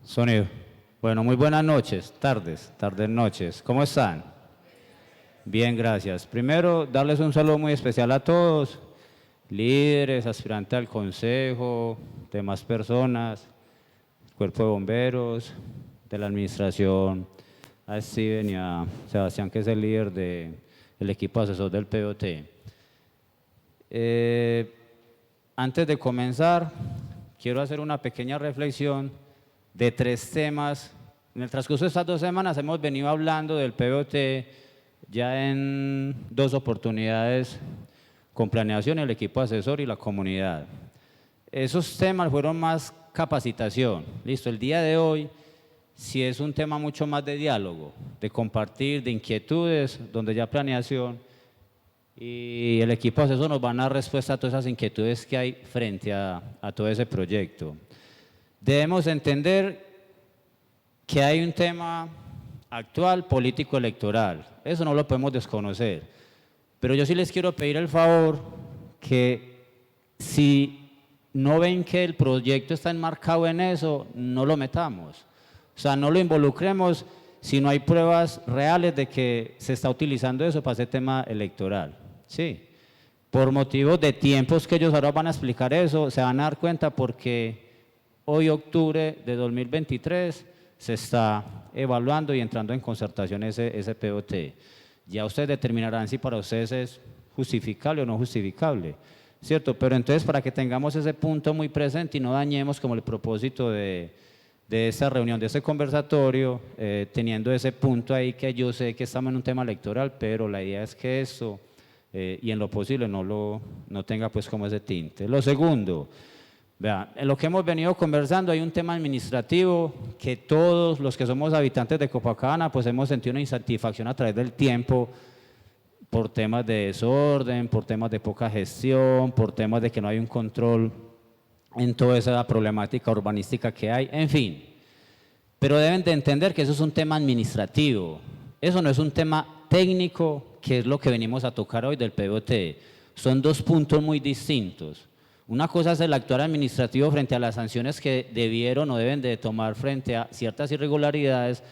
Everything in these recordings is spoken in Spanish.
Sonido. Bueno, muy buenas noches, tardes, noches. ¿Cómo están? Bien, gracias. Primero, darles un saludo muy especial a todos, líderes, aspirantes al consejo, demás personas, cuerpo de bomberos, de la administración, a Steven y a Sebastián, que es el líder del equipo asesor del POT. Antes de comenzar, quiero hacer una pequeña reflexión de 3 temas. En el transcurso de estas 2 semanas hemos venido hablando del POT ya en 2 oportunidades con planeación, el equipo asesor y la comunidad. Esos temas fueron más capacitación. Listo, el día de hoy sí es un tema mucho más de diálogo, de compartir, de inquietudes, donde ya planeación y el equipo asesor nos van a dar respuesta a todas esas inquietudes que hay frente a todo ese proyecto. Debemos entender que hay un tema actual político-electoral, eso no lo podemos desconocer, pero yo sí les quiero pedir el favor que si no ven que el proyecto está enmarcado en eso, no lo metamos, o sea, no lo involucremos si no hay pruebas reales de que se está utilizando eso para ese tema electoral, ¿sí? Por motivos de tiempos que ellos ahora van a explicar eso, se van a dar cuenta porque hoy, octubre de 2023, se está evaluando y entrando en concertación ese POT. Ya ustedes determinarán si para ustedes es justificable o no justificable, ¿cierto? Pero entonces, para que tengamos ese punto muy presente y no dañemos como el propósito de esta reunión, de este conversatorio, teniendo ese punto ahí, que yo sé que estamos en un tema electoral, pero la idea es que eso, y en lo posible, no tenga pues como ese tinte. Lo segundo, vean, en lo que hemos venido conversando hay un tema administrativo que todos los que somos habitantes de Copacabana pues hemos sentido una insatisfacción a través del tiempo por temas de desorden, por temas de poca gestión, por temas de que no hay un control en toda esa problemática urbanística que hay, en fin. Pero deben de entender que eso es un tema administrativo, eso no es un tema técnico, que es lo que venimos a tocar hoy del POT. Son 2 puntos muy distintos. Una cosa es el actuar administrativo frente a las sanciones que debieron o deben de tomar frente a ciertas irregularidades,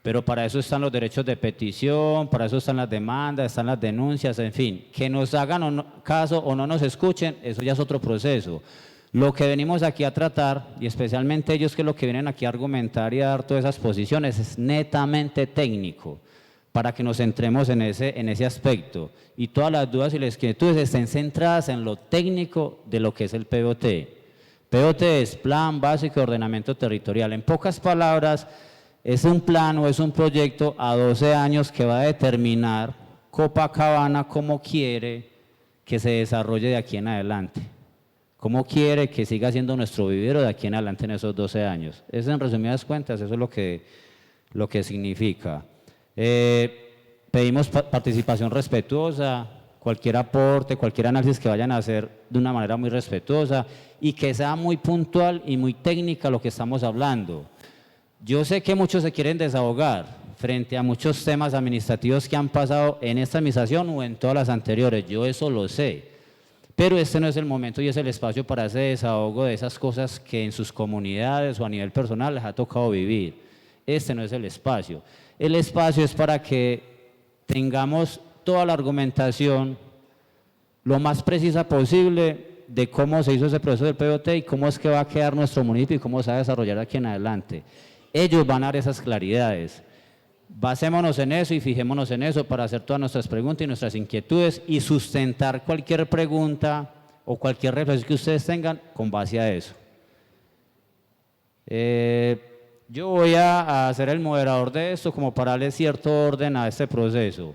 pero para eso están los derechos de petición, para eso están las demandas, están las denuncias, en fin. Que nos hagan caso o no nos escuchen, eso ya es otro proceso. Lo que venimos aquí a tratar, y especialmente ellos que lo que vienen aquí a argumentar y a dar todas esas posiciones, es netamente técnico, para que nos centremos en ese aspecto y todas las dudas y las inquietudes estén centradas en lo técnico de lo que es el POT. POT es Plan Básico de Ordenamiento Territorial. En pocas palabras, es un plan o es un proyecto a 12 años que va a determinar Copacabana cómo quiere que se desarrolle de aquí en adelante, cómo quiere que siga siendo nuestro vivero de aquí en adelante en esos 12 años. Eso, en resumidas cuentas, eso es lo que significa. Pedimos participación respetuosa, cualquier aporte, cualquier análisis que vayan a hacer de una manera muy respetuosa y que sea muy puntual y muy técnica lo que estamos hablando. Yo sé que muchos se quieren desahogar frente a muchos temas administrativos que han pasado en esta administración o en todas las anteriores, yo eso lo sé, pero este no es el momento y es el espacio para ese desahogo de esas cosas que en sus comunidades o a nivel personal les ha tocado vivir. Este no es el espacio. El espacio es para que tengamos toda la argumentación lo más precisa posible de cómo se hizo ese proceso del POT y cómo es que va a quedar nuestro municipio y cómo se va a desarrollar aquí en adelante. Ellos van a dar esas claridades. Basémonos en eso y fijémonos en eso para hacer todas nuestras preguntas y nuestras inquietudes y sustentar cualquier pregunta o cualquier reflexión que ustedes tengan con base a eso. Yo voy a ser el moderador de esto como para darle cierto orden a este proceso.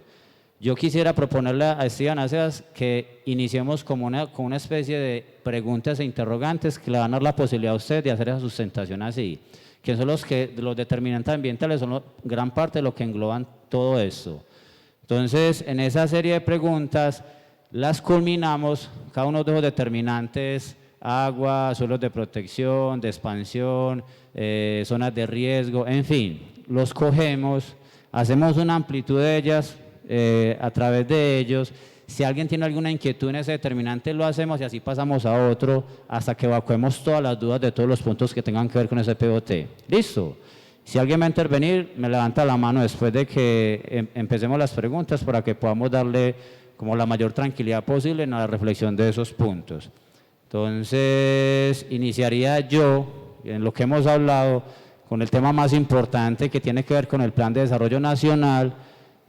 Yo quisiera proponerle a Esteban Aceas que iniciemos con una especie de preguntas e interrogantes que le van a dar la posibilidad a usted de hacer esa sustentación así, que son los determinantes ambientales, son gran parte de lo que engloban todo esto. Entonces, en esa serie de preguntas las culminamos, cada uno de los determinantes: agua, suelos de protección, de expansión, zonas de riesgo, en fin, los cogemos, hacemos una amplitud de ellas a través de ellos, Si alguien tiene alguna inquietud en ese determinante, lo hacemos y así pasamos a otro hasta que evacuemos todas las dudas de todos los puntos que tengan que ver con ese POT. ¿Listo? Si alguien va a intervenir, me levanta la mano después de que empecemos las preguntas para que podamos darle como la mayor tranquilidad posible en la reflexión de esos puntos. Entonces, iniciaría yo, en lo que hemos hablado, con el tema más importante que tiene que ver con el Plan de Desarrollo Nacional,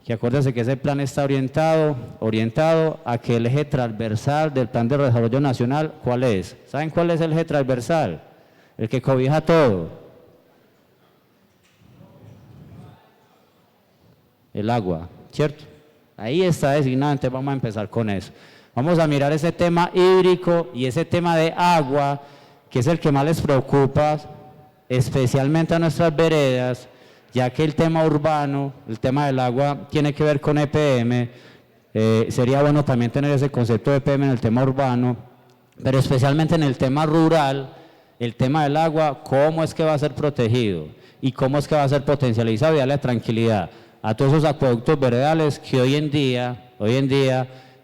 que acuérdense que ese plan está orientado a que el eje transversal del Plan de Desarrollo Nacional, ¿cuál es? ¿Saben cuál es el eje transversal? El que cobija todo. El agua, ¿cierto? Ahí está designado, entonces vamos a empezar con eso. Vamos a mirar ese tema hídrico y ese tema de agua, que es el que más les preocupa, especialmente a nuestras veredas, ya que el tema urbano, el tema del agua, tiene que ver con EPM. Sería bueno también tener ese concepto de EPM en el tema urbano, pero especialmente en el tema rural, el tema del agua, cómo es que va a ser protegido y cómo es que va a ser potencializado y darle tranquilidad a todos esos acueductos veredales que hoy en día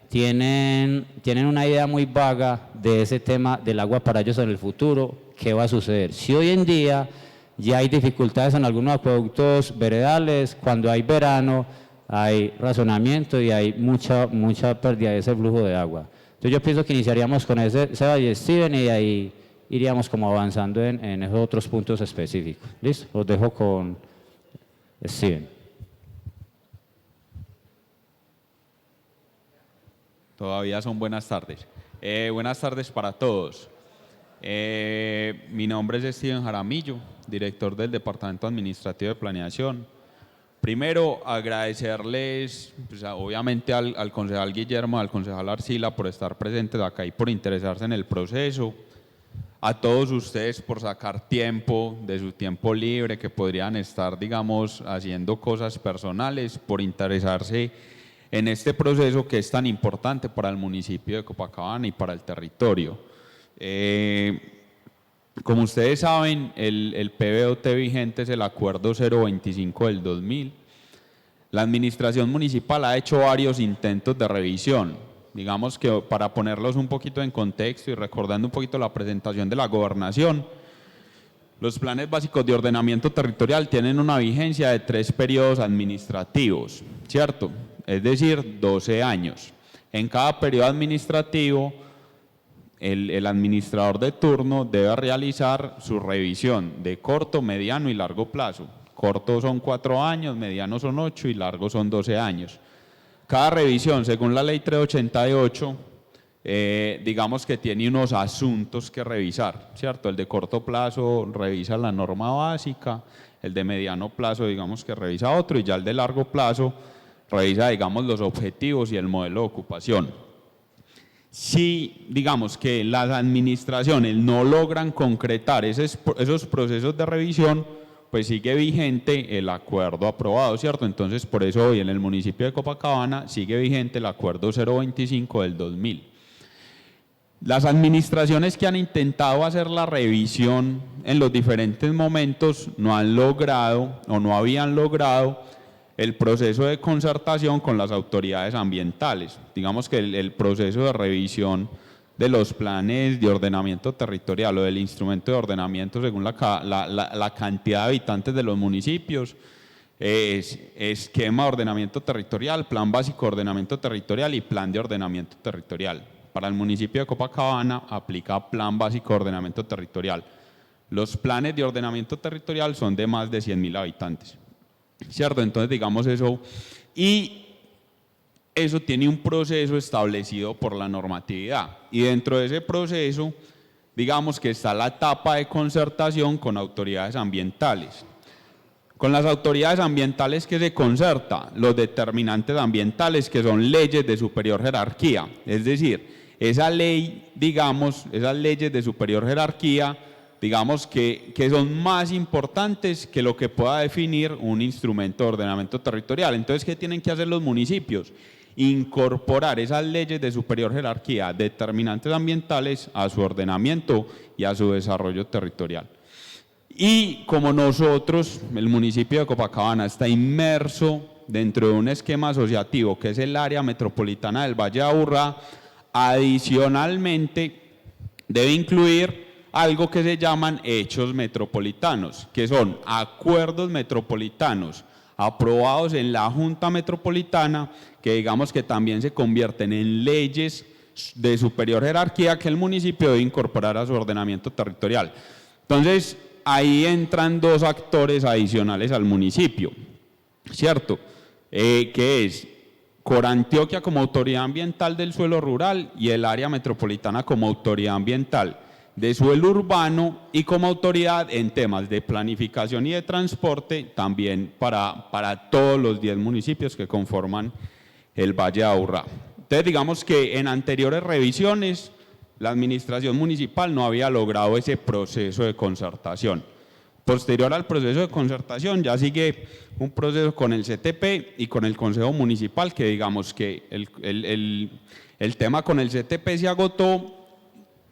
tienen una idea muy vaga de ese tema del agua para ellos en el futuro. ¿Qué va a suceder? Si hoy en día ya hay dificultades en algunos acueductos veredales, cuando hay verano hay razonamiento y hay mucha pérdida de ese flujo de agua. Entonces yo pienso que iniciaríamos con ese, Seba y Steven, y de ahí iríamos como avanzando en esos otros puntos específicos. ¿Listo? Los dejo con Steven. Todavía son buenas tardes. Buenas tardes para todos. Mi nombre es Steven Jaramillo, director del Departamento Administrativo de Planeación. Primero, agradecerles, pues, obviamente al concejal Guillermo, al concejal Arcila por estar presentes acá y por interesarse en el proceso. A todos ustedes por sacar tiempo de su tiempo libre, que podrían estar, digamos, haciendo cosas personales, por interesarse en este proceso que es tan importante para el municipio de Copacabana y para el territorio. Como ustedes saben, el PBOT vigente es el Acuerdo 025 del 2000. La administración municipal ha hecho varios intentos de revisión. Digamos que para ponerlos un poquito en contexto y recordando un poquito la presentación de la gobernación, los planes básicos de ordenamiento territorial tienen una vigencia de 3 periodos administrativos, ¿cierto? Es decir, 12 años. En cada periodo administrativo, el administrador de turno debe realizar su revisión de corto, mediano y largo plazo. Corto son 4 años, mediano son 8 y largo son 12 años. Cada revisión, según la ley 388, digamos que tiene unos asuntos que revisar, ¿cierto? El de corto plazo revisa la norma básica, el de mediano plazo, digamos que revisa otro, y ya el de largo plazo revisa, digamos, los objetivos y el modelo de ocupación. Si, digamos, que las administraciones no logran concretar esos procesos de revisión, pues sigue vigente el acuerdo aprobado, ¿cierto? Entonces, por eso hoy en el municipio de Copacabana sigue vigente el acuerdo 025 del 2000. Las administraciones que han intentado hacer la revisión en los diferentes momentos no han logrado o no habían logrado el proceso de concertación con las autoridades ambientales. Digamos que el proceso de revisión de los planes de ordenamiento territorial o del instrumento de ordenamiento según la cantidad de habitantes de los municipios, es esquema de ordenamiento territorial, plan básico de ordenamiento territorial y plan de ordenamiento territorial. Para el municipio de Copacabana aplica plan básico de ordenamiento territorial. Los planes de ordenamiento territorial son de más de 100.000 habitantes, ¿cierto? Entonces, digamos eso, y eso tiene un proceso establecido por la normatividad, y dentro de ese proceso, digamos que está la etapa de concertación con autoridades ambientales. Con las autoridades ambientales que se concerta, los determinantes ambientales, que son leyes de superior jerarquía, es decir, esa ley, digamos, esas leyes de superior jerarquía, digamos que son más importantes que lo que pueda definir un instrumento de ordenamiento territorial. Entonces, ¿qué tienen que hacer los municipios? Incorporar esas leyes de superior jerarquía, determinantes ambientales, a su ordenamiento y a su desarrollo territorial. Y como nosotros, el municipio de Copacabana está inmerso dentro de un esquema asociativo que es el área metropolitana del Valle de Aburrá, adicionalmente debe incluir algo que se llaman hechos metropolitanos, que son acuerdos metropolitanos aprobados en la Junta Metropolitana, que digamos que también se convierten en leyes de superior jerarquía que el municipio debe incorporar a su ordenamiento territorial. Entonces, ahí entran dos actores adicionales al municipio, ¿cierto? Que es Corantioquia como autoridad ambiental del suelo rural y el área metropolitana como autoridad ambiental de suelo urbano y como autoridad en temas de planificación y de transporte también para todos los 10 municipios que conforman el Valle de Aburrá. Entonces digamos que en anteriores revisiones la administración municipal no había logrado ese proceso de concertación. Posterior al proceso de concertación ya sigue un proceso con el CTP y con el Consejo Municipal, que digamos que el tema con el CTP se agotó,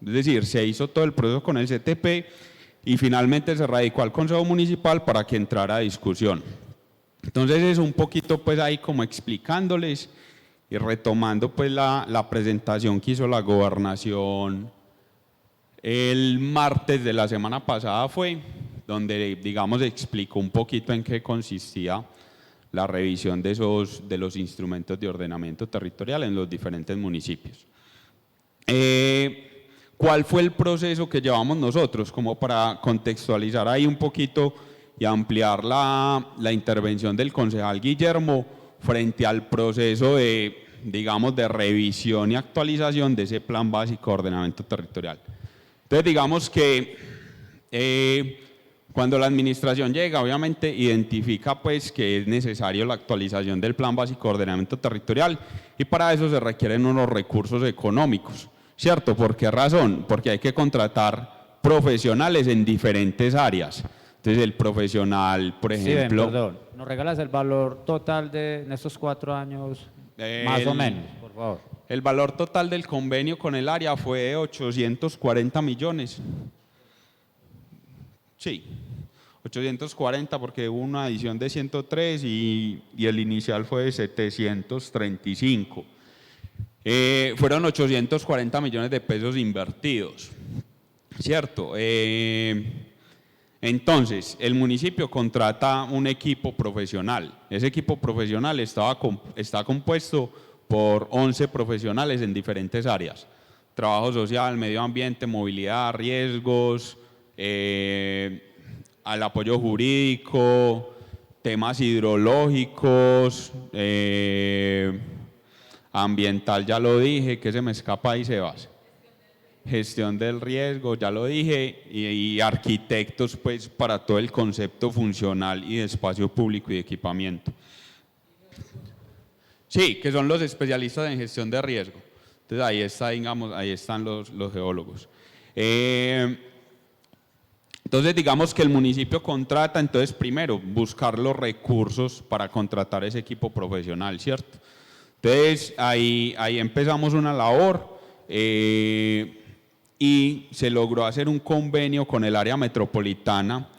es decir, se hizo todo el proceso con el CTP y finalmente se radicó al Consejo Municipal para que entrara a discusión. Entonces es un poquito pues ahí como explicándoles y retomando pues la presentación que hizo la gobernación el martes de la semana pasada fue, donde digamos explicó un poquito en qué consistía la revisión de los instrumentos de ordenamiento territorial en los diferentes municipios. ¿Cuál fue el proceso que llevamos nosotros? Como para contextualizar ahí un poquito y ampliar la intervención del concejal Guillermo frente al proceso de, digamos, de revisión y actualización de ese plan básico de ordenamiento territorial. Entonces, digamos que cuando la administración llega, obviamente identifica pues que es necesario la actualización del plan básico de ordenamiento territorial y para eso se requieren unos recursos económicos. ¿Cierto? ¿Por qué razón? Porque hay que contratar profesionales en diferentes áreas. Entonces el profesional, por ejemplo… Sí, perdón, ¿nos regalas el valor total en estos 4 años? Más o menos, por favor. El valor total del convenio con el área fue de 840 millones. Sí, 840 porque hubo una adición de 103 y el inicial fue de 735. Fueron 840 millones de pesos invertidos, ¿cierto? Entonces, el municipio contrata un equipo profesional. Ese equipo profesional está compuesto por 11 profesionales en diferentes áreas. Trabajo social, medio ambiente, movilidad, riesgos, al apoyo jurídico, temas hidrológicos, ambiental ya lo dije, ¿qué se me escapa ahí, Sebas? Gestión del riesgo, ya lo dije, y arquitectos pues para todo el concepto funcional y de espacio público y de equipamiento. Sí, que son los especialistas en gestión de riesgo. Entonces ahí está, digamos, ahí están los geólogos. Entonces digamos que el municipio contrata, entonces primero buscar los recursos para contratar ese equipo profesional, ¿cierto? Entonces ahí empezamos una labor y se logró hacer un convenio con el área metropolitana.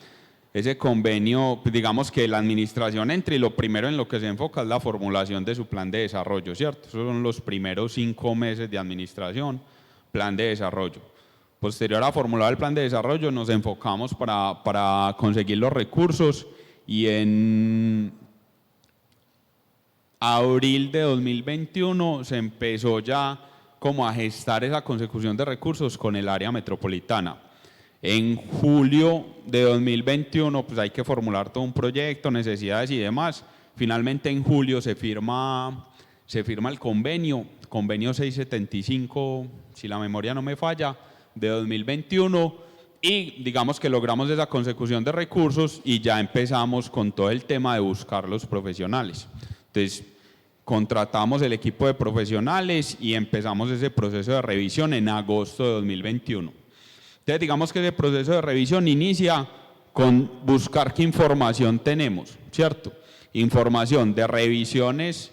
Ese convenio, digamos que la administración entra y lo primero en lo que se enfoca es la formulación de su plan de desarrollo, ¿cierto? Esos son los primeros 5 meses de administración, plan de desarrollo. Posterior a formular el plan de desarrollo nos enfocamos para conseguir los recursos y en abril de 2021 se empezó ya como a gestar esa consecución de recursos con el área metropolitana. En julio de 2021 pues hay que formular todo un proyecto, necesidades y demás. Finalmente en julio se firma el convenio 675, si la memoria no me falla, de 2021 y digamos que logramos esa consecución de recursos y ya empezamos con todo el tema de buscar los profesionales. Entonces contratamos el equipo de profesionales y empezamos ese proceso de revisión en agosto de 2021. Entonces digamos que ese proceso de revisión inicia con buscar qué información tenemos, ¿cierto? Información de revisiones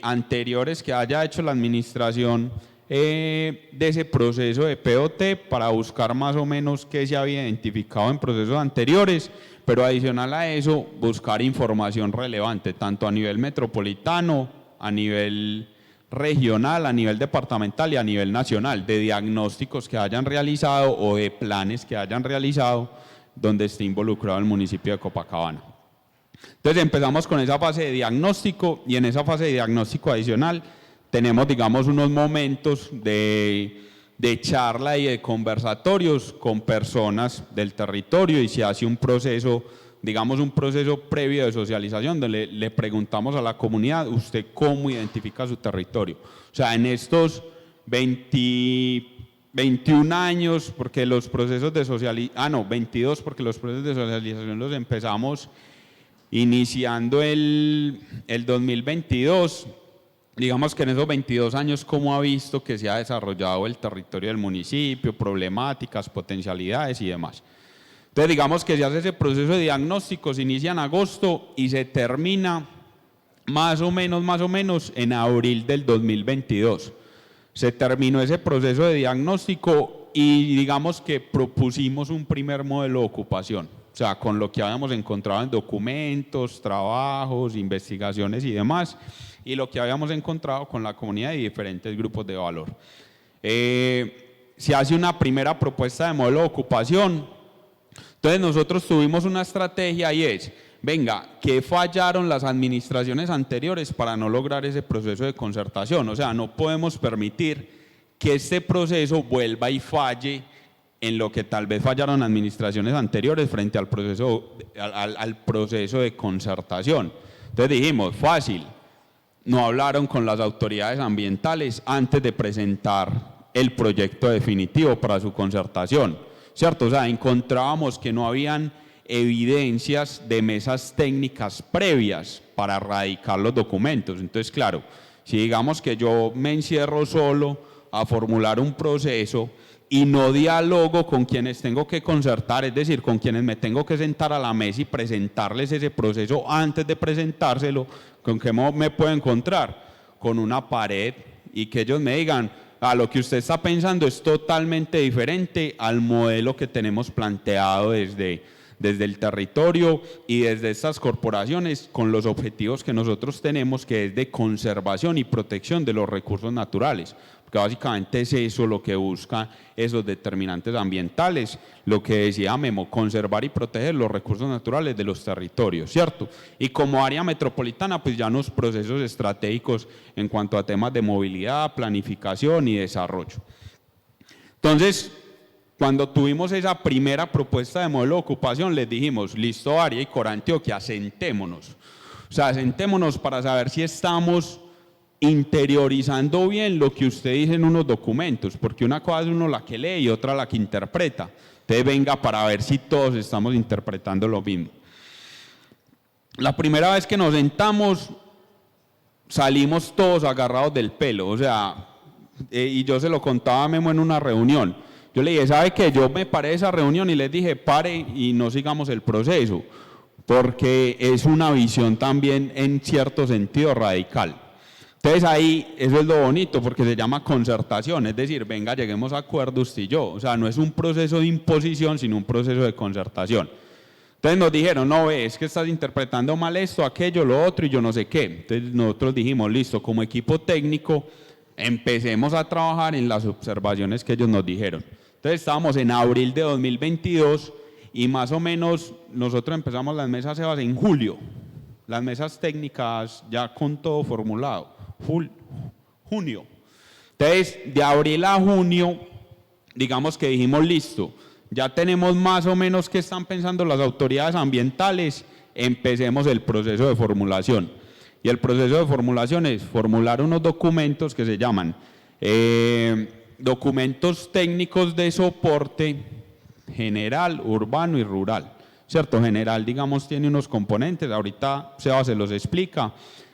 anteriores que haya hecho la administración de ese proceso de POT para buscar más o menos qué se había identificado en procesos anteriores, pero adicional a eso, buscar información relevante, tanto a nivel metropolitano, a nivel regional, a nivel departamental y a nivel nacional, de diagnósticos que hayan realizado o de planes que hayan realizado donde esté involucrado el municipio de Copacabana. Entonces empezamos con esa fase de diagnóstico y en esa fase de diagnóstico adicional tenemos, digamos, unos momentos de charla y de conversatorios con personas del territorio y se hace un proceso, digamos, un proceso previo de socialización donde le preguntamos a la comunidad, ¿usted cómo identifica su territorio? O sea, en estos 21 años, porque los procesos de socialización, 22, porque los procesos de socialización los empezamos iniciando el 2022, digamos que en esos 22 años, ¿cómo ha visto que se ha desarrollado el territorio del municipio, problemáticas, potencialidades y demás? Entonces, digamos que se hace ese proceso de diagnóstico, se inicia en agosto y se termina más o menos en abril del 2022. Se terminó ese proceso de diagnóstico y digamos que propusimos un primer modelo de ocupación, o sea, con lo que habíamos encontrado en documentos, trabajos, investigaciones y demás, y lo que habíamos encontrado con la comunidad y diferentes grupos de valor. Se hace una primera propuesta de modelo de ocupación. Entonces nosotros tuvimos una estrategia y es, venga, ¿qué fallaron las administraciones anteriores para no lograr ese proceso de concertación? O sea, no podemos permitir que este proceso vuelva y falle en lo que tal vez fallaron administraciones anteriores frente al proceso de concertación. Entonces dijimos, fácil, no hablaron con las autoridades ambientales antes de presentar el proyecto definitivo para su concertación, ¿cierto? O sea, encontrábamos que no habían evidencias de mesas técnicas previas para radicar los documentos. Entonces, claro, si digamos que yo me encierro solo a formular un proceso y no dialogo con quienes tengo que concertar, es decir, con quienes me tengo que sentar a la mesa y presentarles ese proceso antes de presentárselo, ¿con qué me puedo encontrar? Con una pared y que ellos me digan, lo que usted está pensando es totalmente diferente al modelo que tenemos planteado desde el territorio y desde estas corporaciones con los objetivos que nosotros tenemos, que es de conservación y protección de los recursos naturales, porque básicamente es eso lo que busca esos determinantes ambientales, lo que decía Memo, conservar y proteger los recursos naturales de los territorios, ¿cierto? Y como área metropolitana, pues ya unos procesos estratégicos en cuanto a temas de movilidad, planificación y desarrollo. Entonces, cuando tuvimos esa primera propuesta de modelo de ocupación, les dijimos, listo, área y Corantioquia, sentémonos. O sea, sentémonos para saber si estamos interiorizando bien lo que usted dice en unos documentos, porque una cosa es uno la que lee y otra la que interpreta. Entonces venga para ver si todos estamos interpretando lo mismo. La primera vez que nos sentamos, salimos todos agarrados del pelo, o sea, y yo se lo contaba a Memo en una reunión. Yo le dije, ¿sabe qué? Yo me paré de esa reunión y les dije, pare y no sigamos el proceso, porque es una visión también en cierto sentido radical. Entonces ahí, eso es lo bonito, porque se llama concertación, es decir, venga, lleguemos a acuerdo usted y yo. O sea, no es un proceso de imposición, sino un proceso de concertación. Entonces nos dijeron, no, es que estás interpretando mal esto, aquello, lo otro y yo no sé qué. Entonces nosotros dijimos, listo, como equipo técnico, empecemos a trabajar en las observaciones que ellos nos dijeron. Entonces estábamos en abril de 2022 y más o menos nosotros empezamos las mesas Sebas en julio, las mesas técnicas ya con todo formulado, junio. Entonces de abril a junio, digamos que dijimos listo, ya tenemos más o menos qué están pensando las autoridades ambientales, empecemos el proceso de formulación. Y el proceso de formulación es formular unos documentos que se llaman documentos técnicos de soporte general, urbano y rural, ¿cierto? General, digamos, tiene unos componentes, ahorita Seba se los explica.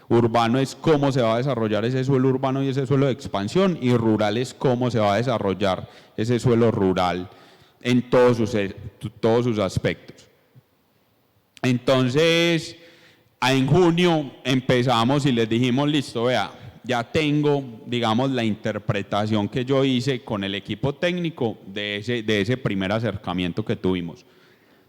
Urbano es cómo se va a desarrollar ese suelo urbano y ese suelo de expansión, y rural es cómo se va a desarrollar ese suelo rural en todos sus aspectos. Entonces, en junio empezamos y les dijimos, listo, vea, ya tengo, digamos, la interpretación que yo hice con el equipo técnico de ese primer acercamiento que tuvimos.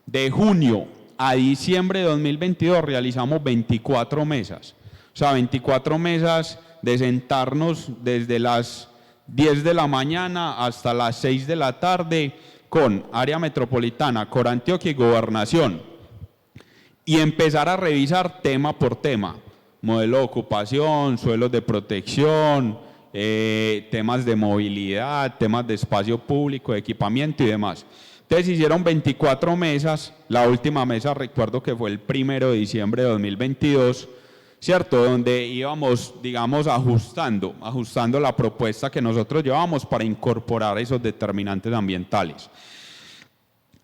De junio a diciembre de 2022 realizamos 24 mesas. O sea, 24 mesas de sentarnos desde las 10 de la mañana hasta las 6 de la tarde con área metropolitana, Corantioquia y gobernación. Y empezar a revisar tema por tema. Modelo de ocupación, suelos de protección, temas de movilidad, temas de espacio público, de equipamiento y demás. Entonces hicieron 24 mesas, la última mesa recuerdo que fue el 1 de diciembre de 2022, ¿cierto? Donde íbamos, digamos, ajustando la propuesta que nosotros llevábamos para incorporar esos determinantes ambientales.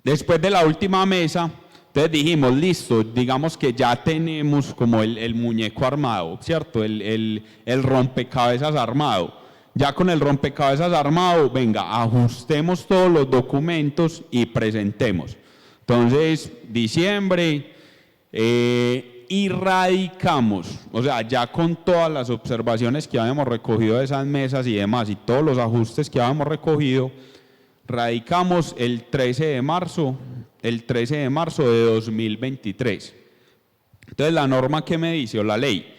Después de la última mesa, entonces dijimos, listo, digamos que ya tenemos como el muñeco armado, ¿cierto? El rompecabezas armado. Ya con el rompecabezas armado, venga, ajustemos todos los documentos y presentemos. Entonces, diciembre, y radicamos, o sea, ya con todas las observaciones que habíamos recogido de esas mesas y demás, y todos los ajustes que habíamos recogido, radicamos el 13 de marzo de 2023. Entonces, la norma que me dice, o la ley,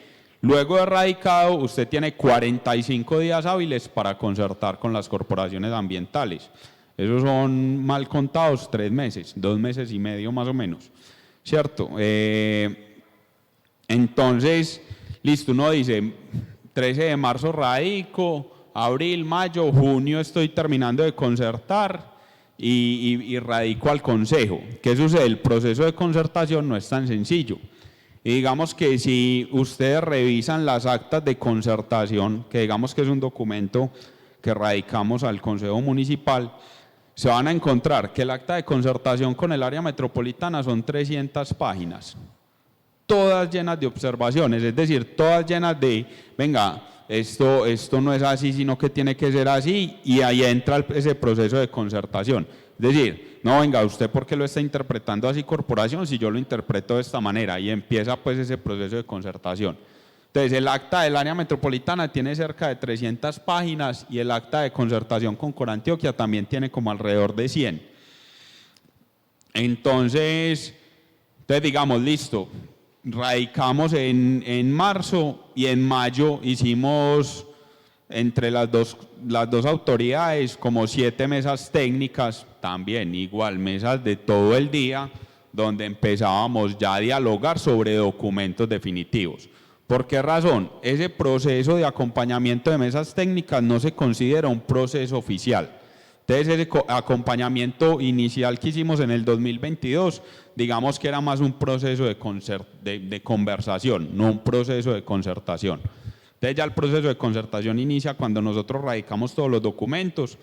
luego de radicado, usted tiene 45 días hábiles para concertar con las corporaciones ambientales. Esos son, mal contados, 3 meses, 2 meses y medio más o menos, ¿cierto? Entonces, listo, uno dice, 13 de marzo radico, abril, mayo, junio estoy terminando de concertar y radico al consejo. ¿Qué sucede? El proceso de concertación no es tan sencillo. Y digamos que si ustedes revisan las actas de concertación, que digamos que es un documento que radicamos al Consejo Municipal, se van a encontrar que el acta de concertación con el área metropolitana son 300 páginas, todas llenas de observaciones, es decir, todas llenas de, venga, esto no es así, sino que tiene que ser así, y ahí entra ese proceso de concertación. Es decir, no, venga, ¿usted por qué lo está interpretando así, corporación, si yo lo interpreto de esta manera? Y empieza pues ese proceso de concertación. Entonces, el acta del área metropolitana tiene cerca de 300 páginas y el acta de concertación con Corantioquia también tiene como alrededor de 100. Entonces digamos, listo, radicamos en marzo y en mayo hicimos entre las dos autoridades como 7 mesas técnicas, también igual mesas de todo el día, donde empezábamos ya a dialogar sobre documentos definitivos. ¿Por qué razón? Ese proceso de acompañamiento de mesas técnicas no se considera un proceso oficial. Entonces, ese acompañamiento inicial que hicimos en el 2022, digamos que era más un proceso de conversación, no un proceso de concertación. Entonces, ya el proceso de concertación inicia cuando nosotros radicamos todos los documentos,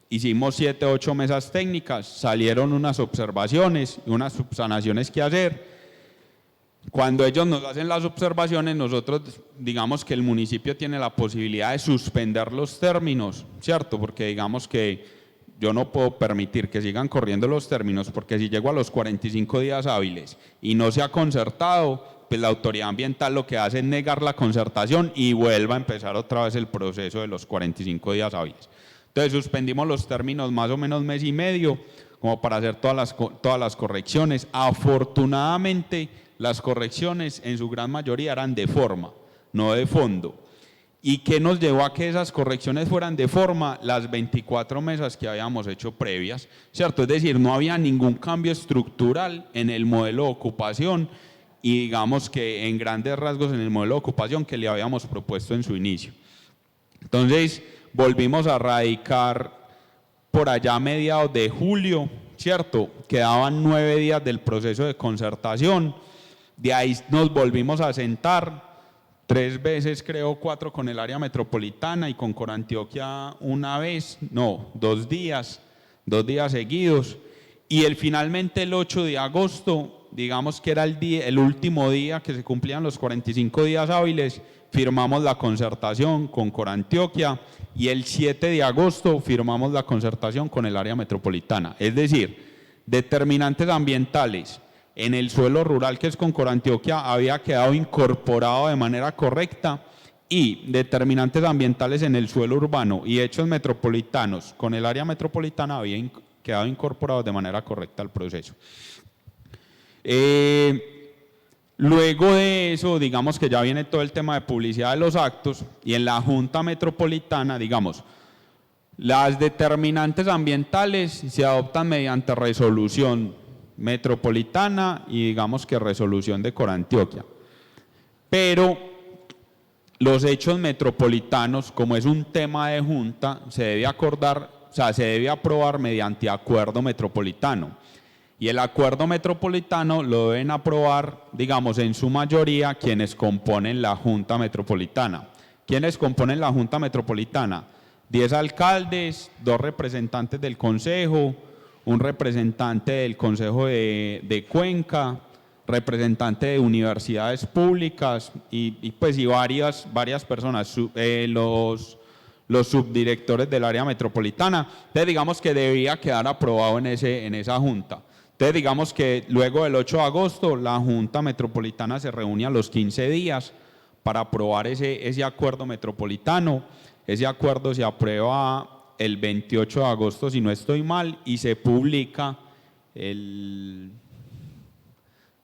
hicimos 7 u 8 mesas técnicas, salieron unas observaciones y unas subsanaciones que hacer. Cuando ellos nos hacen las observaciones, nosotros digamos que el municipio tiene la posibilidad de suspender los términos, ¿cierto? Porque digamos que yo no puedo permitir que sigan corriendo los términos, porque si llego a los 45 días hábiles y no se ha concertado, pues la autoridad ambiental lo que hace es negar la concertación y vuelva a empezar otra vez el proceso de los 45 días hábiles. Entonces suspendimos los términos más o menos mes y medio, como para hacer todas las correcciones. Afortunadamente, las correcciones en su gran mayoría eran de forma, no de fondo. ¿Y qué nos llevó a que esas correcciones fueran de forma? Las 24 mesas que habíamos hecho previas, ¿cierto? Es decir, no había ningún cambio estructural en el modelo de ocupación y digamos que en grandes rasgos en el modelo de ocupación que le habíamos propuesto en su inicio. Entonces, volvimos a radicar por allá a mediados de julio, ¿cierto? Quedaban 9 días del proceso de concertación. De ahí nos volvimos a sentar 3 veces, creo 4 con el área metropolitana y con Corantioquia una vez, no, 2 días seguidos. Y finalmente el 8 de agosto, digamos que era el último día que se cumplían los 45 días hábiles, firmamos la concertación con Corantioquia y el 7 de agosto firmamos la concertación con el área metropolitana. Es decir, determinantes ambientales en el suelo rural que es con Corantioquia había quedado incorporado de manera correcta y determinantes ambientales en el suelo urbano y hechos metropolitanos con el área metropolitana habían quedado incorporados de manera correcta al proceso. Luego de eso, digamos que ya viene todo el tema de publicidad de los actos y en la Junta Metropolitana, digamos, las determinantes ambientales se adoptan mediante resolución metropolitana y digamos que resolución de Corantioquia. Pero los hechos metropolitanos, como es un tema de junta, se debe acordar, o sea, se debe aprobar mediante acuerdo metropolitano. Y el acuerdo metropolitano lo deben aprobar, digamos, en su mayoría quienes componen la Junta Metropolitana. ¿Quiénes componen la Junta Metropolitana? 10 alcaldes, 2 representantes del Consejo, un representante del Consejo de Cuenca, representante de universidades públicas y varias personas, los subdirectores del área metropolitana. Entonces digamos que debía quedar aprobado en esa junta. Entonces digamos que luego del 8 de agosto la Junta Metropolitana se reúne a los 15 días para aprobar ese acuerdo metropolitano. Ese acuerdo se aprueba el 28 de agosto, si no estoy mal, y se publica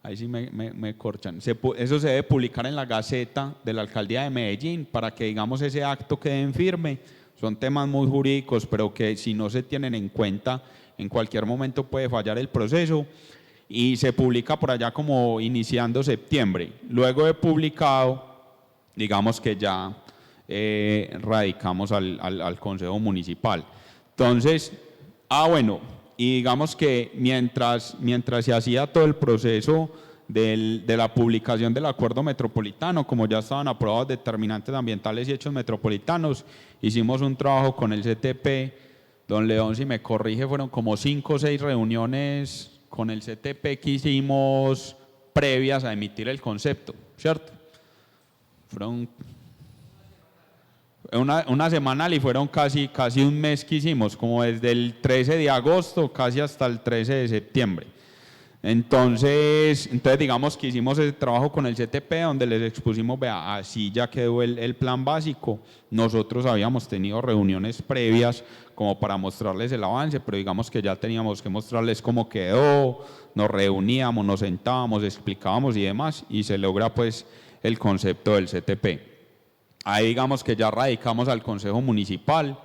ahí sí me corchan. Eso se debe publicar en la Gaceta de la Alcaldía de Medellín para que, digamos, ese acto quede en firme. Son temas muy jurídicos, pero que si no se tienen en cuenta, en cualquier momento puede fallar el proceso. Y se publica por allá como iniciando septiembre. Luego de publicado, digamos que ya radicamos al Consejo Municipal. Entonces, bueno, y digamos que mientras se hacía todo el proceso de la publicación del acuerdo metropolitano, como ya estaban aprobados determinantes ambientales y hechos metropolitanos, hicimos un trabajo con el CTP. Don León, si me corrige, fueron como 5 o 6 reuniones con el CTP que hicimos previas a emitir el concepto, ¿cierto? Fueron una semanal y fueron casi un mes que hicimos, como desde el 13 de agosto casi hasta el 13 de septiembre. Entonces digamos que hicimos ese trabajo con el CTP donde les expusimos, vea, así ya quedó el plan básico. Nosotros habíamos tenido reuniones previas como para mostrarles el avance, pero digamos que ya teníamos que mostrarles cómo quedó, nos reuníamos, nos sentábamos, explicábamos y demás, y se logra pues el concepto del CTP. Ahí digamos que ya radicamos al Consejo Municipal.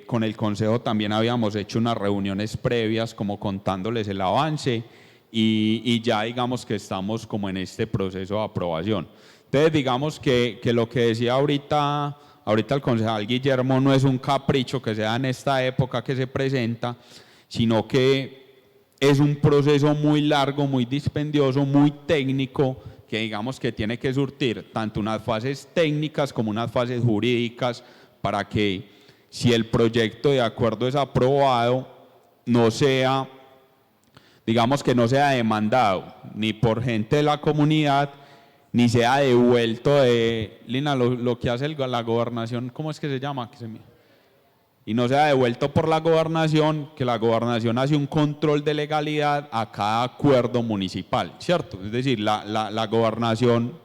Con el Consejo también habíamos hecho unas reuniones previas como contándoles el avance y ya digamos que estamos como en este proceso de aprobación. Entonces digamos que lo que decía ahorita el concejal Guillermo no es un capricho que sea en esta época que se presenta, sino que es un proceso muy largo, muy dispendioso, muy técnico, que digamos que tiene que surtir tanto unas fases técnicas como unas fases jurídicas para que si el proyecto de acuerdo es aprobado, no sea, digamos que no sea demandado ni por gente de la comunidad, ni sea devuelto Lina, lo que hace la gobernación, ¿cómo es que se llama? Y no sea devuelto por la gobernación, que la gobernación hace un control de legalidad a cada acuerdo municipal, ¿cierto? Es decir, la gobernación,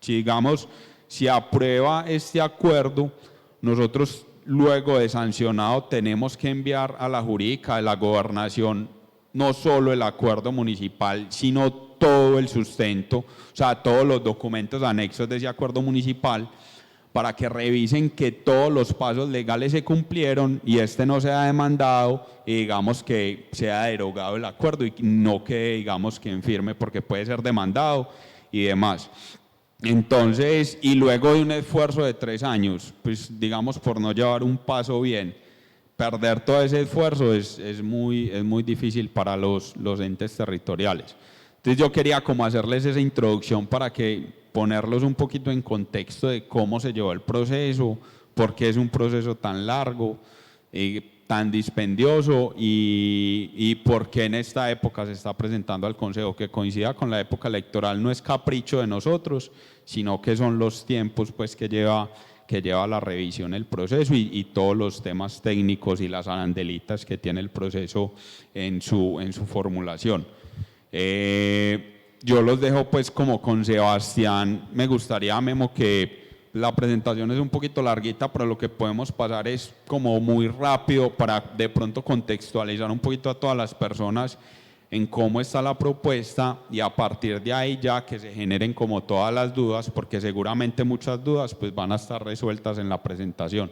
si aprueba este acuerdo, nosotros luego de sancionado tenemos que enviar a la jurídica de la gobernación no solo el acuerdo municipal, sino todo el sustento, o sea, todos los documentos anexos de ese acuerdo municipal, para que revisen que todos los pasos legales se cumplieron y no sea demandado y digamos que sea derogado el acuerdo y no quede, digamos, que en firme porque puede ser demandado y demás. Entonces, y luego de un esfuerzo de 3 años, pues digamos por no llevar un paso bien, perder todo ese esfuerzo es muy difícil para los entes territoriales. Entonces yo quería como hacerles esa introducción para que ponerlos un poquito en contexto de cómo se llevó el proceso, por qué es un proceso tan largo, tan dispendioso y por qué en esta época se está presentando al Consejo, que coincida con la época electoral no es capricho de nosotros, sino que son los tiempos pues que lleva la revisión el proceso y todos los temas técnicos y las arandelitas que tiene el proceso en su formulación. Yo los dejo pues como con Sebastián. Me gustaría, Memo, que la presentación es un poquito larguita, pero lo que podemos pasar es como muy rápido para de pronto contextualizar un poquito a todas las personas en cómo está la propuesta y a partir de ahí ya que se generen como todas las dudas, porque seguramente muchas dudas pues van a estar resueltas en la presentación.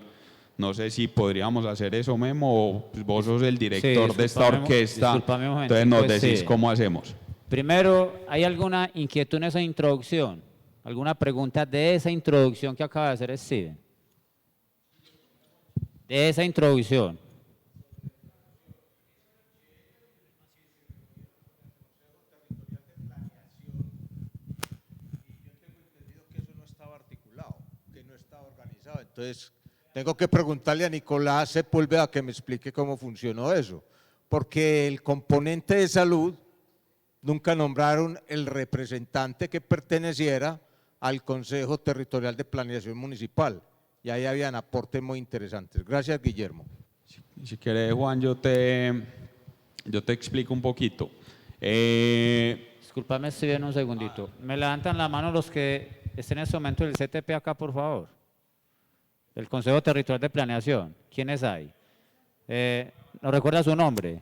No sé si podríamos hacer eso, Memo, o pues vos sos el director de esta orquesta, discúlpame un entonces nos momentico, decís sí. cómo hacemos. Primero, ¿hay alguna inquietud en esa introducción? ¿Alguna pregunta de esa introducción que acaba de hacer Steven? De esa introducción. Que eso no estaba articulado, que no estaba organizado. Entonces, tengo que preguntarle a Nicolás Sepúlveda que me explique cómo funcionó eso, porque el componente de salud nunca nombraron el representante que perteneciera al Consejo Territorial de Planeación Municipal, y ahí habían aportes muy interesantes. Gracias, Guillermo. Si querés, Juan, yo te explico un poquito. Discúlpame, Steven, un segundito. ¿Me levantan la mano los que estén en este momento del CTP acá, por favor? Del Consejo Territorial de Planeación. ¿Quiénes hay? ¿No recuerda su nombre?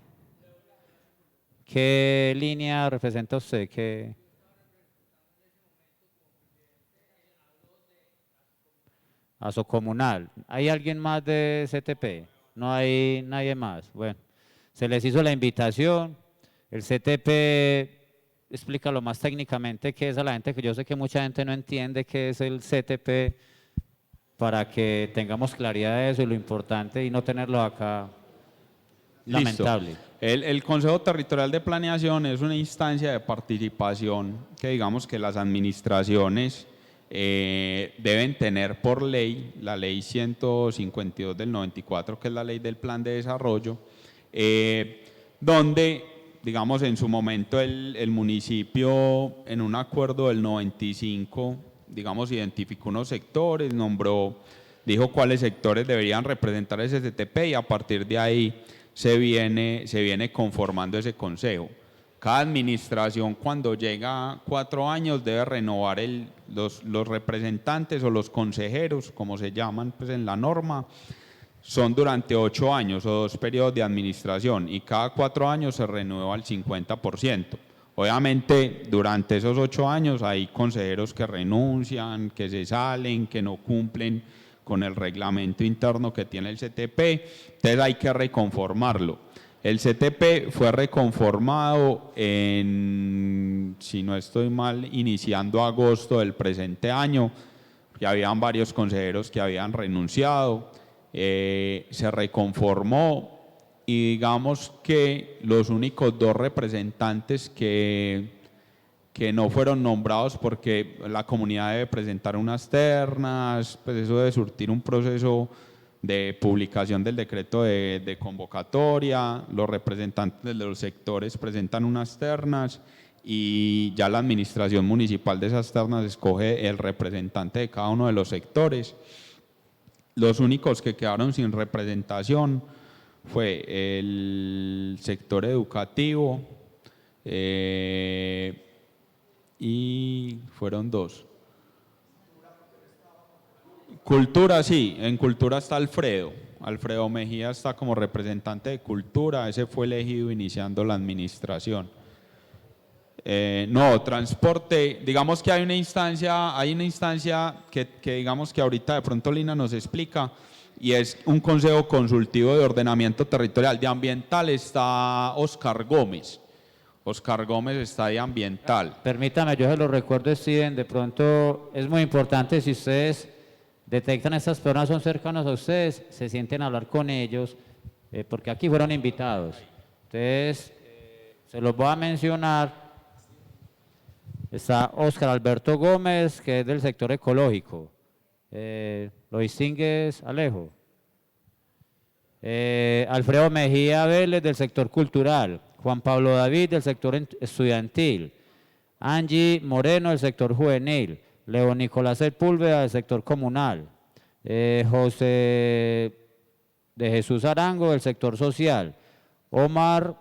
¿Qué línea representa usted? ¿Qué? Asocomunal. ¿Hay alguien más de CTP? No hay nadie más. Bueno, se les hizo la invitación. El CTP explícalo más técnicamente qué es a la gente, que yo sé que mucha gente no entiende qué es el CTP, para que tengamos claridad de eso y lo importante y no tenerlo acá. Listo. Lamentable. El Consejo Territorial de Planeación es una instancia de participación que digamos que las administraciones deben tener por ley, la ley 152 del 94, que es la ley del plan de desarrollo, donde, digamos, en su momento el municipio, en un acuerdo del 95, digamos, identificó unos sectores, dijo cuáles sectores deberían representar ese STP y a partir de ahí se viene conformando ese consejo. Cada administración cuando llega a 4 años debe renovar los representantes o los consejeros, como se llaman pues en la norma, son durante 8 años o 2 periodos de administración y cada 4 años se renueva al 50%. Obviamente durante esos 8 años hay consejeros que renuncian, que se salen, que no cumplen con el reglamento interno que tiene el CTP, entonces hay que reconformarlo. El CTP fue reconformado si no estoy mal, iniciando agosto del presente año. Ya habían varios consejeros que habían renunciado, se reconformó y digamos que los únicos 2 representantes que no fueron nombrados porque la comunidad debe presentar unas ternas, pues eso debe surtir un proceso de publicación del decreto de convocatoria, los representantes de los sectores presentan unas ternas y ya la administración municipal de esas ternas escoge el representante de cada uno de los sectores. Los únicos que quedaron sin representación fue el sector educativo y fueron 2. Cultura, sí, en cultura está Alfredo Mejía está como representante de cultura, ese fue elegido iniciando la administración. No, transporte, digamos que hay una instancia que digamos que ahorita de pronto Lina nos explica y es un consejo consultivo de ordenamiento territorial. De ambiental está Oscar Gómez está de ambiental. Permítame, yo se lo recuerdo, Steven, de pronto es muy importante si ustedes detectan a estas personas, son cercanos a ustedes, se sienten a hablar con ellos, porque aquí fueron invitados. Entonces, se los voy a mencionar. Está Óscar Alberto Gómez, que es del sector ecológico. ¿Lo distingues, Alejo? Alfredo Mejía Vélez, del sector cultural. Juan Pablo David, del sector estudiantil. Angie Moreno, del sector juvenil. Leo Nicolás Sepúlveda, del sector comunal. José de Jesús Arango, del sector social. Omar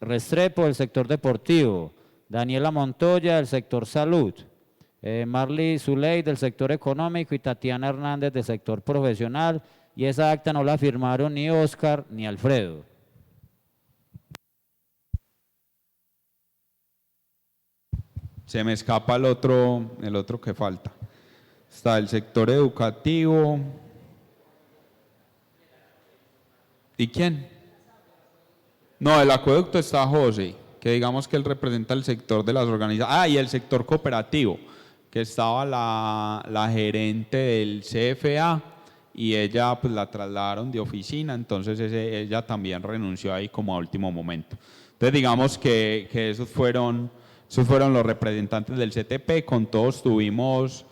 Restrepo, del sector deportivo. Daniela Montoya, del sector salud. Marley Zuley del sector económico y Tatiana Hernández del sector profesional, y esa acta no la firmaron ni Oscar ni Alfredo. Se me escapa el otro que falta. Está el sector educativo. ¿Y quién? No, el acueducto está José, que digamos que él representa el sector de las organizaciones. Ah, y el sector cooperativo, que estaba la gerente del CFA y ella pues la trasladaron de oficina, entonces ella también renunció ahí como a último momento. Entonces digamos que esos fueron los representantes del CTP, con todos tuvimos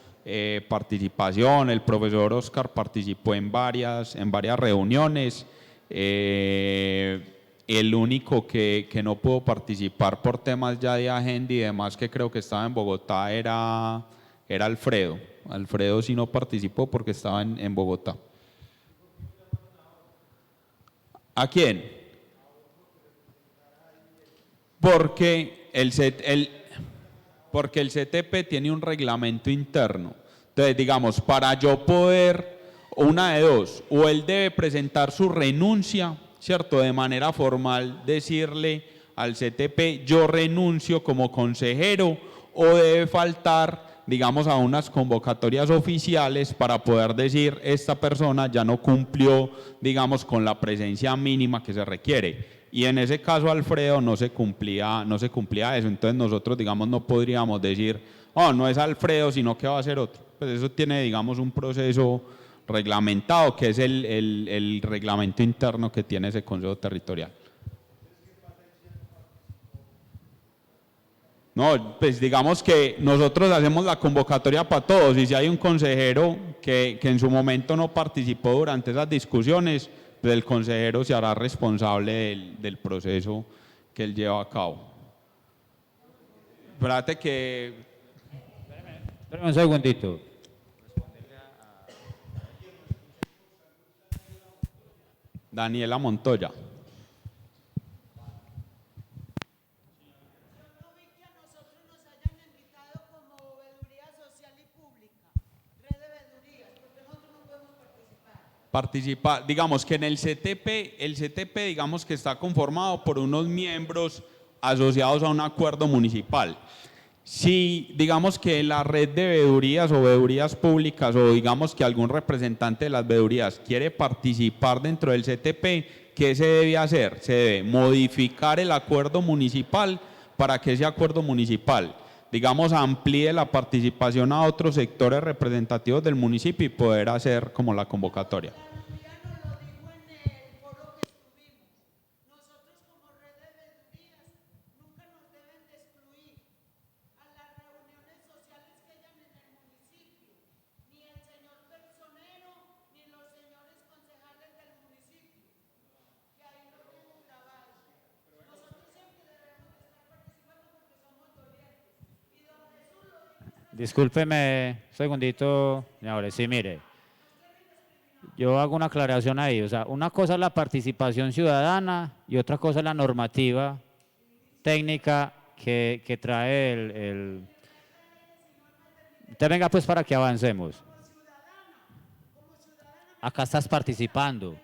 participación, el profesor Oscar participó en varias reuniones. El único que no pudo participar por temas ya de agenda y demás, que creo que estaba en Bogotá, era Alfredo. Alfredo sí no participó porque estaba en Bogotá. ¿A quién? Porque el CTP tiene un reglamento interno. Entonces, digamos, para yo poder, una de dos, o él debe presentar su renuncia, ¿cierto? De manera formal, decirle al CTP, yo renuncio como consejero, o debe faltar, digamos, a unas convocatorias oficiales para poder decir, esta persona ya no cumplió, digamos, con la presencia mínima que se requiere. Y en ese caso, Alfredo, no se cumplía eso. Entonces nosotros, digamos, no podríamos decir, oh, no es Alfredo, sino que va a ser otro. Pues eso tiene, digamos, un proceso reglamentado, que es el reglamento interno que tiene ese Consejo Territorial. No, pues digamos que nosotros hacemos la convocatoria para todos, y si hay un consejero que en su momento no participó durante esas discusiones, pues el consejero se hará responsable del proceso que él lleva a cabo. Espérate que... Espérame un segundito. Daniela Montoya. Participar, digamos que en el CTP digamos que está conformado por unos miembros asociados a un acuerdo municipal. Si digamos que la red de veedurías o veedurías públicas, o digamos que algún representante de las veedurías quiere participar dentro del CTP, ¿qué se debe hacer? Se debe modificar el acuerdo municipal para que ese acuerdo municipal, digamos, amplíe la participación a otros sectores representativos del municipio y poder hacer como la convocatoria. Discúlpeme un segundito, señores. Sí, mire, yo hago una aclaración ahí. O sea, una cosa es la participación ciudadana y otra cosa es la normativa técnica que trae el... Usted venga pues para que avancemos. Acá estás participando.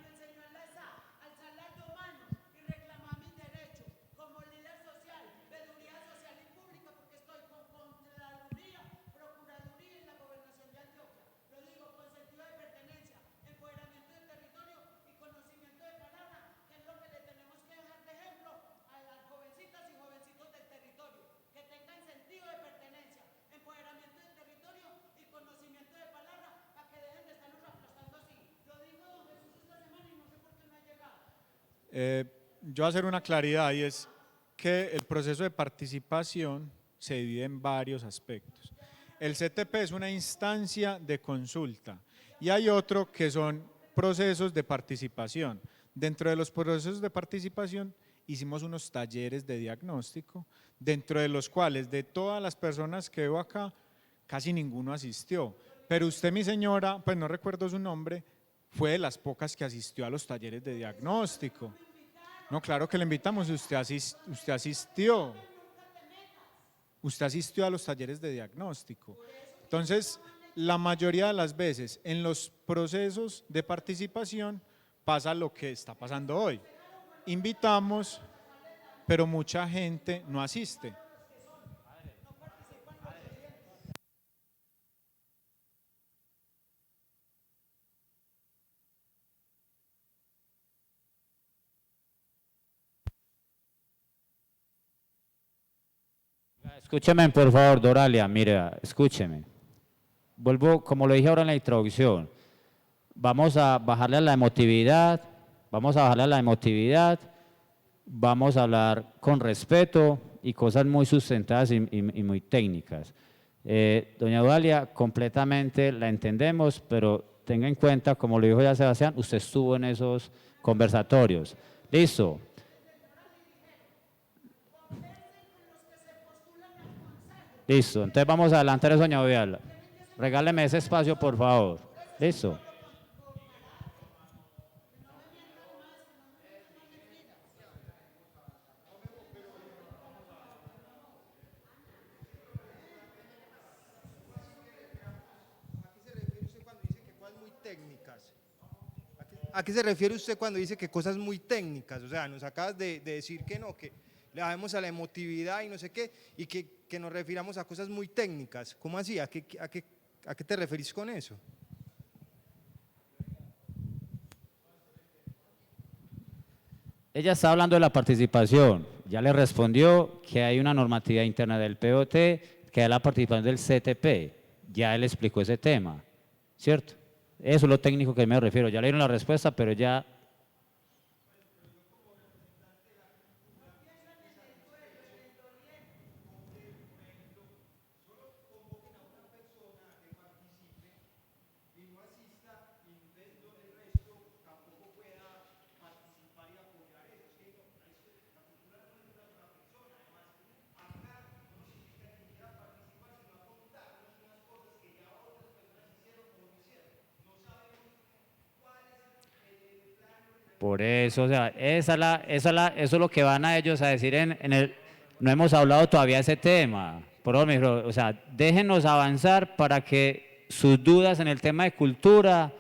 Yo voy a hacer una claridad, y es que el proceso de participación se divide en varios aspectos. El CTP es una instancia de consulta y hay otro que son procesos de participación. Dentro de los procesos de participación hicimos unos talleres de diagnóstico, dentro de los cuales de todas las personas que veo acá, casi ninguno asistió. Pero usted, mi señora, pues no recuerdo su nombre, fue de las pocas que asistió a los talleres de diagnóstico. No, claro que le invitamos, usted asistió. usted asistió a los talleres de diagnóstico. Entonces, la mayoría de las veces en los procesos de participación pasa lo que está pasando hoy. Invitamos, pero mucha gente no asiste. Escúcheme, por favor, Doralia, mira, escúcheme. Vuelvo, como lo dije ahora en la introducción, vamos a bajarle a la emotividad, vamos a hablar con respeto y cosas muy sustentadas y muy técnicas. Doña Doralia, completamente la entendemos, pero tenga en cuenta, como lo dijo ya Sebastián, usted estuvo en esos conversatorios. Listo. Listo, entonces vamos a adelantar eso, doña Viala. Regáleme ese espacio, por favor. Listo. ¿A qué se refiere usted cuando dice que cosas muy técnicas? O sea, nos acabas de decir que no, que le bajemos a la emotividad y no sé qué, y que nos refiramos a cosas muy técnicas. ¿Cómo así? ¿A qué te referís con eso? Ella está hablando de la participación. Ya le respondió que hay una normatividad interna del POT, que hay la participación del CTP. Ya él explicó ese tema, ¿cierto? Eso es lo técnico que me refiero. Ya le dieron la respuesta, pero ya... Por eso, o sea, eso es lo que van a ellos a decir en el... No hemos hablado todavía de ese tema. Por favor, o sea, déjenos avanzar para que sus dudas en el tema de cultura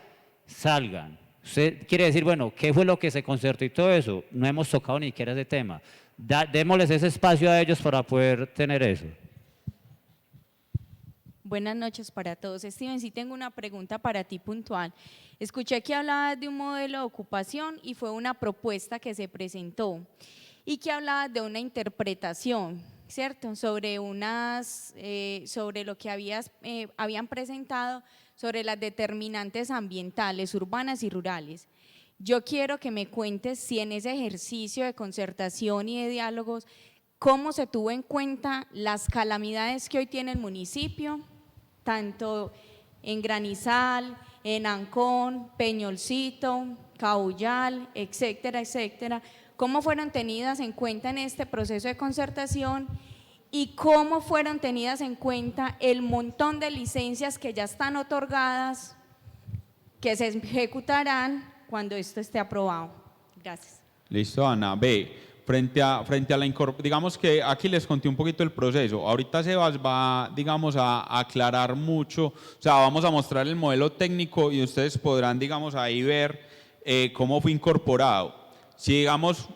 salgan. Usted quiere decir, bueno, ¿qué fue lo que se concertó y todo eso? No hemos tocado ni siquiera ese tema. Démosles ese espacio a ellos para poder tener eso. Buenas noches para todos. Steven, sí tengo una pregunta para ti puntual. Escuché que hablabas de un modelo de ocupación y fue una propuesta que se presentó y que hablabas de una interpretación, ¿cierto? Sobre sobre lo que habían presentado sobre las determinantes ambientales, urbanas y rurales. Yo quiero que me cuentes si en ese ejercicio de concertación y de diálogos, cómo se tuvo en cuenta las calamidades que hoy tiene el municipio, tanto en Granizal, en Ancón, Peñolcito, Caullal, etcétera, etcétera, cómo fueron tenidas en cuenta en este proceso de concertación y cómo fueron tenidas en cuenta el montón de licencias que ya están otorgadas, que se ejecutarán cuando esto esté aprobado. Gracias. Listo, Ana. Ve, frente a la incorporación, digamos que aquí les conté un poquito el proceso. Ahorita Sebas va, digamos, a aclarar mucho, o sea, vamos a mostrar el modelo técnico y ustedes podrán, digamos, ahí ver cómo fue incorporado. Si, digamos,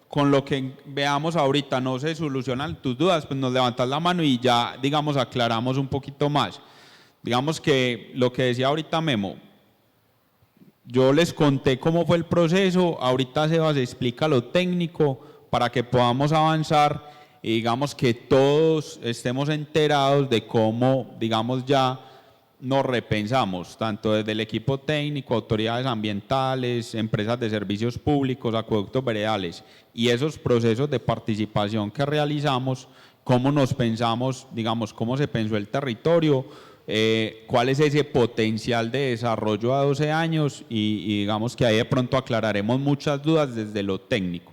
con lo que veamos ahorita no se solucionan tus dudas, pues nos levantas la mano y ya, digamos, aclaramos un poquito más. Digamos que lo que decía ahorita Memo, yo les conté cómo fue el proceso, ahorita Sebas explica lo técnico para que podamos avanzar y digamos que todos estemos enterados de cómo, digamos, ya nos repensamos, tanto desde el equipo técnico, autoridades ambientales, empresas de servicios públicos, acueductos veredales y esos procesos de participación que realizamos, cómo nos pensamos, digamos, cómo se pensó el territorio, cuál es ese potencial de desarrollo a 12 años y digamos que ahí de pronto aclararemos muchas dudas desde lo técnico.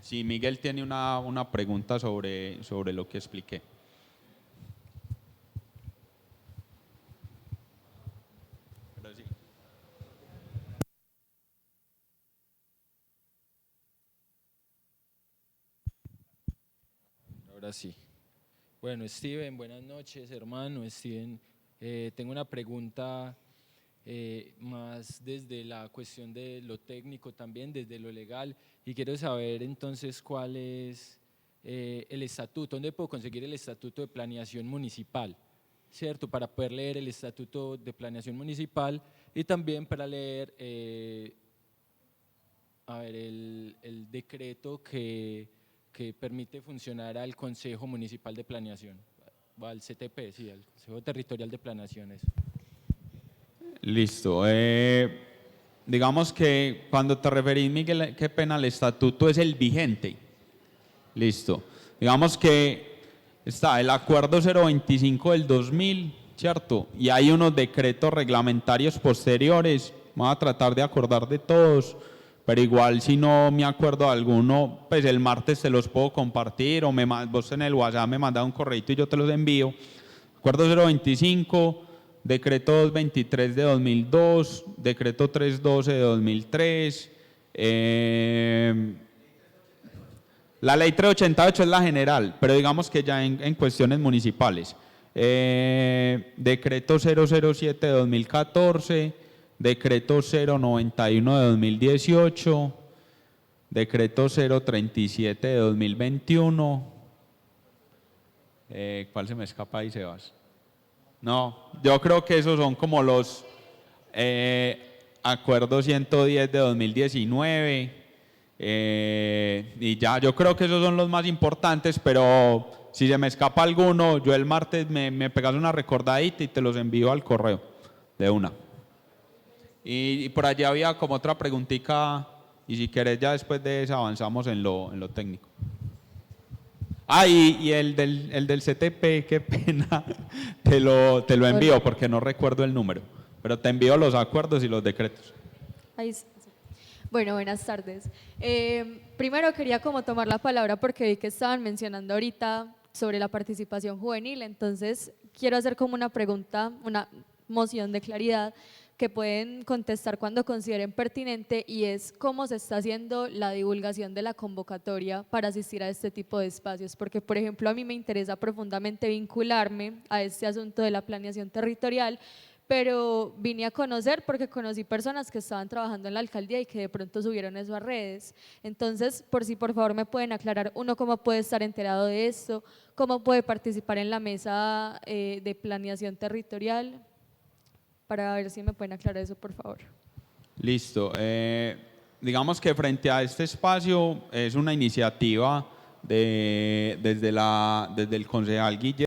Si Miguel tiene una pregunta sobre lo que expliqué. Ahora sí. Bueno, Steven, buenas noches, hermano. Steven, tengo una pregunta más desde la cuestión de lo técnico, también desde lo legal, y quiero saber entonces cuál es el estatuto, dónde puedo conseguir el estatuto de planeación municipal, ¿cierto? Para poder leer el estatuto de planeación municipal y también para leer el decreto que permite funcionar al Consejo Municipal de Planeación, o al CTP, sí, al Consejo Territorial de Planeación. Eso. Listo. Digamos que cuando te referís, Miguel, qué pena, el estatuto es el vigente. Listo. Digamos que está el acuerdo 025 del 2000, ¿cierto? Y hay unos decretos reglamentarios posteriores. Vamos a tratar de acordar de todos, pero igual si no me acuerdo de alguno, pues el martes te los puedo compartir o vos en el WhatsApp me mandas un correo y yo te los envío. Acuerdo 025, decreto 223 de 2002, decreto 312 de 2003, la ley 388 es la general, pero digamos que ya en cuestiones municipales. Decreto 007 de 2014, decreto 091 de 2018, decreto 037 de 2021. ¿Cuál se me escapa ahí, Sebas? No, yo creo que esos son como los acuerdos 110 de 2019. Y ya, yo creo que esos son los más importantes, pero si se me escapa alguno, yo el martes me pegas una recordadita y te los envío al correo de una. Y por allá había como otra preguntita, y si querés ya después de eso avanzamos en lo técnico. Y el del CTP, qué pena, te lo envío porque no recuerdo el número, pero te envío los acuerdos y los decretos. Ahí sí. Bueno, buenas tardes. Primero quería como tomar la palabra porque vi que estaban mencionando ahorita sobre la participación juvenil, entonces quiero hacer como una pregunta, una moción de claridad que pueden contestar cuando consideren pertinente, y es cómo se está haciendo la divulgación de la convocatoria para asistir a este tipo de espacios, porque por ejemplo a mí me interesa profundamente vincularme a este asunto de la planeación territorial, pero vine a conocer porque conocí personas que estaban trabajando en la alcaldía y que de pronto subieron eso a redes. Entonces, por favor me pueden aclarar, uno, cómo puede estar enterado de esto, cómo puede participar en la mesa de planeación territorial, para ver si me pueden aclarar eso, por favor. Listo. Digamos que frente a este espacio es una iniciativa desde el concejal Guillermo.